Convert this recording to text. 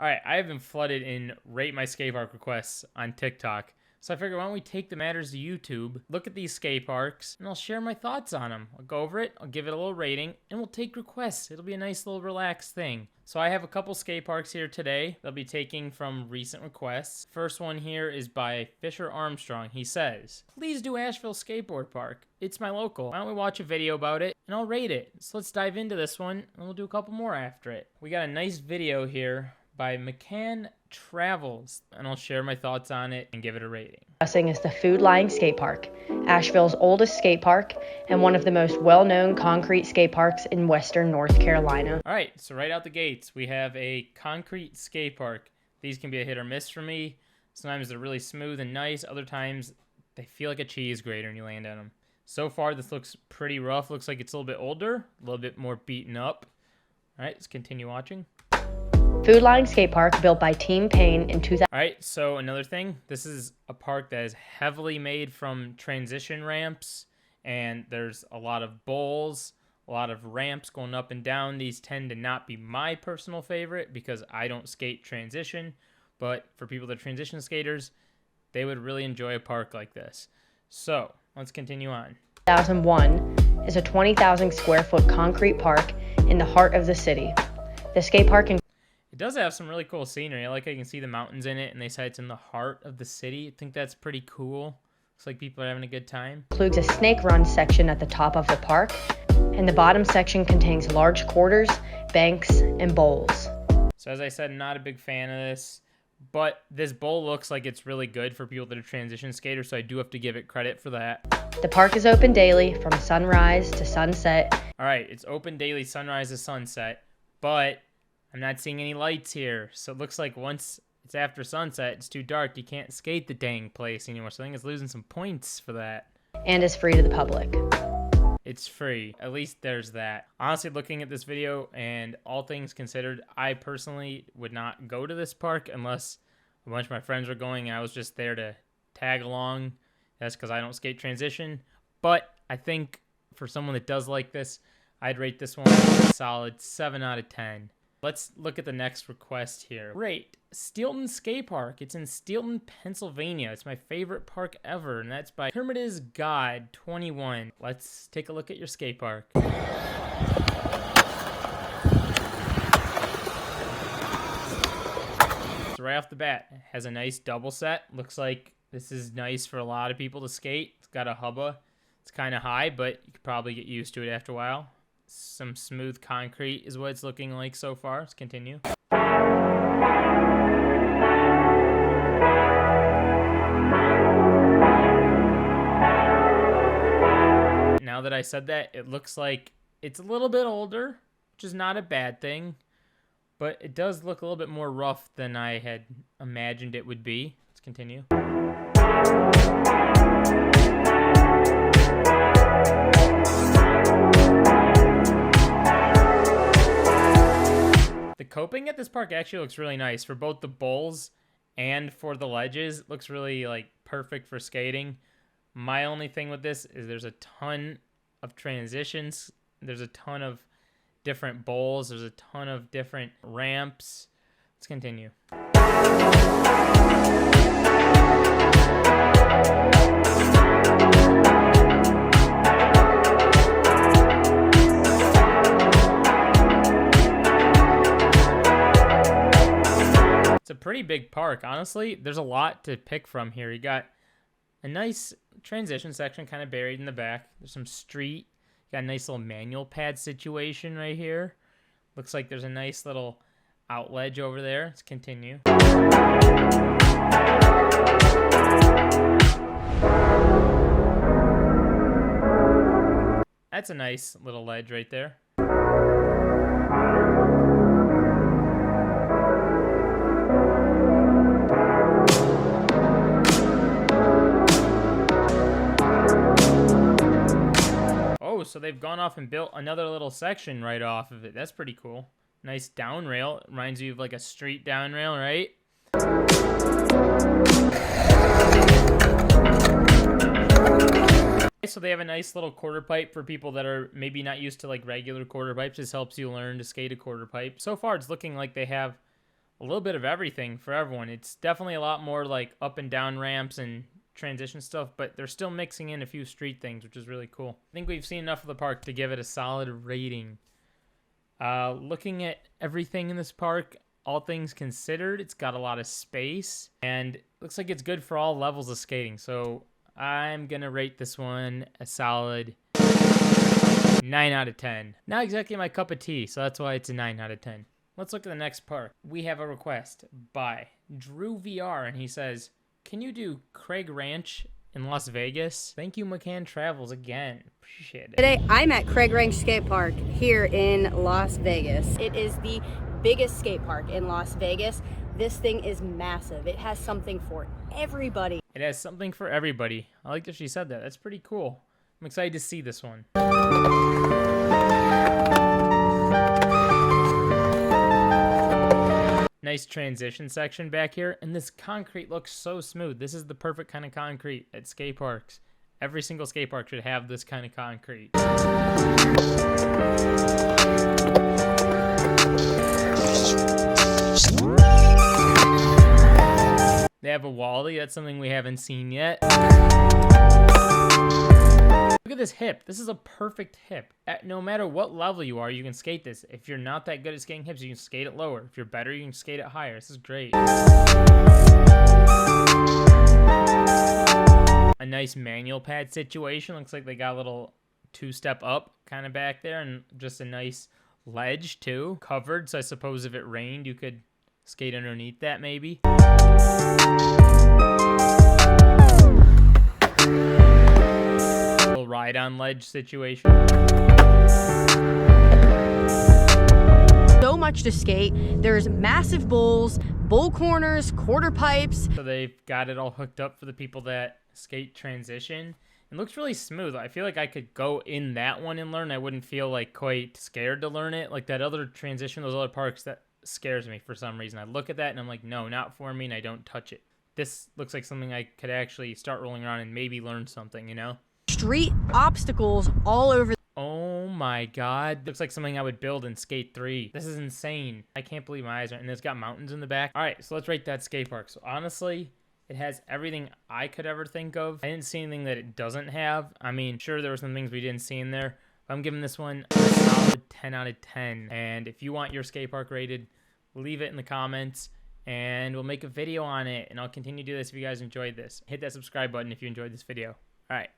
All right, I have been flooded in rate my skate park requests on TikTok. So I figured, why don't we take the matters to YouTube, look at these skate parks, and I'll share my thoughts on them. I'll go over it, I'll give it a little rating, and we'll take requests. It'll be a nice little relaxed thing. So I have a couple skate parks here today. They'll be taking from recent requests. First one here is by Fisher Armstrong. He says, please do Asheville Skateboard Park. It's my local. Why don't we watch a video about it, and I'll rate it. So let's dive into this one, and we'll do a couple more after it. We got a nice video here by McCann Travels, and I'll share my thoughts on it and give it a rating. Is the Foodline Skatepark, Asheville's oldest skate park and one of the most well-known concrete skate parks in western North Carolina. All right, so right out the gates, we have a concrete skate park. These can be a hit or miss for me. Sometimes they're really smooth and nice. Other times they feel like a cheese grater when you land on them. So far, this looks pretty rough. Looks like it's a little bit older, a little bit more beaten up. All right, let's continue watching. Foodline Skatepark, built by Team Payne in 2000. All right, so another thing, this is a park that is heavily made from transition ramps, and there's a lot of bowls, a lot of ramps going up and down. These tend to not be my personal favorite because I don't skate transition, but for people that are transition skaters, they would really enjoy a park like this. So let's continue on. 2001 is a 20,000 square foot concrete park in the heart of the city. The skate park It does have some really cool scenery. I like how you can see the mountains in it, and they say it's in the heart of the city. I think that's pretty cool. Looks like people are having a good time. Includes a snake run section at the top of the park, and the bottom section contains large quarters, banks, and bowls. So as I said, not a big fan of this, but this bowl looks like it's really good for people that are transition skaters, so I do have to give it credit for that. The park is open daily from sunrise to sunset. All right, it's open daily sunrise to sunset, but I'm not seeing any lights here, so it looks like once it's after sunset, it's too dark. You can't skate the dang place anymore, so I think it's losing some points for that. And is free to the public. It's free. At least there's that. Honestly, looking at this video and all things considered, I personally would not go to this park unless a bunch of my friends were going and I was just there to tag along. That's because I don't skate transition. But I think for someone that does like this, I'd rate this one a solid 7 out of 10. Let's look at the next request here. Great. Steelton Skatepark. It's in Steelton, Pennsylvania. It's my favorite park ever, and that's by Hermitage God 21. Let's take a look at your skate park. So right off the bat, it has a nice double set. Looks like this is nice for a lot of people to skate. It's got a hubba. It's kind of high, but you could probably get used to it after a while. Some smooth concrete is what it's looking like so far. Let's continue. Now that I said that, it looks like it's a little bit older, which is not a bad thing, but it does look a little bit more rough than I had imagined it would be. Let's continue. The coping at this park actually looks really nice for both the bowls and for the ledges. It looks really like perfect for skating. My only thing with this is there's a ton of transitions. There's a ton of different bowls. There's a ton of different ramps. Let's continue. It's a pretty big park. Honestly, there's a lot to pick from here. You got a nice transition section kind of buried in the back. There's some street. You got a nice little manual pad situation right here. Looks like there's a nice little out ledge over there. Let's continue. That's a nice little ledge right there. Oh, so they've gone off and built another little section right off of it. That's pretty cool. Nice down rail. Reminds you of like a street down rail, right? So they have a nice little quarter pipe for people that are maybe not used to like regular quarter pipes. This helps you learn to skate a quarter pipe. So far, it's looking like they have a little bit of everything for everyone. It's definitely a lot more like up and down ramps and transition stuff, but they're still mixing in a few street things, which is really cool. I think we've seen enough of the park to give it a solid rating. Looking at everything in this park, all things considered, it's got a lot of space and looks like it's good for all levels of skating. So I'm gonna rate this one a solid 9 out of 10. Not exactly my cup of tea, so that's why it's a 9 out of 10. Let's look at the next park. We have a request by Drew VR, and he says, can you do Craig Ranch in Las Vegas? Thank you, McCann Travels, again. Appreciate it. Today, I'm at Craig Ranch Skate Park here in Las Vegas. It is the biggest skate park in Las Vegas. This thing is massive. It has something for everybody. It has something for everybody. I like that she said that. That's pretty cool. I'm excited to see this one. Nice transition section back here, and this concrete looks so smooth. This is the perfect kind of concrete at skate parks. Every single skate park should have this kind of concrete. They have a Wally. That's something we haven't seen yet. Look at this hip. This is a perfect hip. No matter what level you are, you can skate this. If you're not that good at skating hips, you can skate it lower. If you're better, you can skate it higher. This is great. A nice manual pad situation. Looks like they got a little two-step up kind of back there, and just a nice ledge too. Covered, so I suppose if it rained, you could skate underneath that maybe. Ride on ledge situation. So much to skate. There's massive bowls, bowl corners, quarter pipes. So they've got it all hooked up for the people that skate transition. It looks really smooth. I feel like I could go in that one and learn. I wouldn't feel like quite scared to learn it. Like that other transition, those other parks, that scares me for some reason. I look at that and I'm like, no, not for me, and I don't touch it. This looks like something I could actually start rolling around and maybe learn something, you know? Street obstacles all over. Oh my god. Looks like something I would build in Skate 3. This is insane. I can't believe my eyes are... And it's got mountains in the back. Alright, so let's rate that skate park. So honestly, it has everything I could ever think of. I didn't see anything that it doesn't have. I mean, sure, there were some things we didn't see in there. But I'm giving this one a solid 10 out of 10. And if you want your skate park rated, leave it in the comments. And we'll make a video on it. And I'll continue to do this if you guys enjoyed this. Hit that subscribe button if you enjoyed this video. Alright.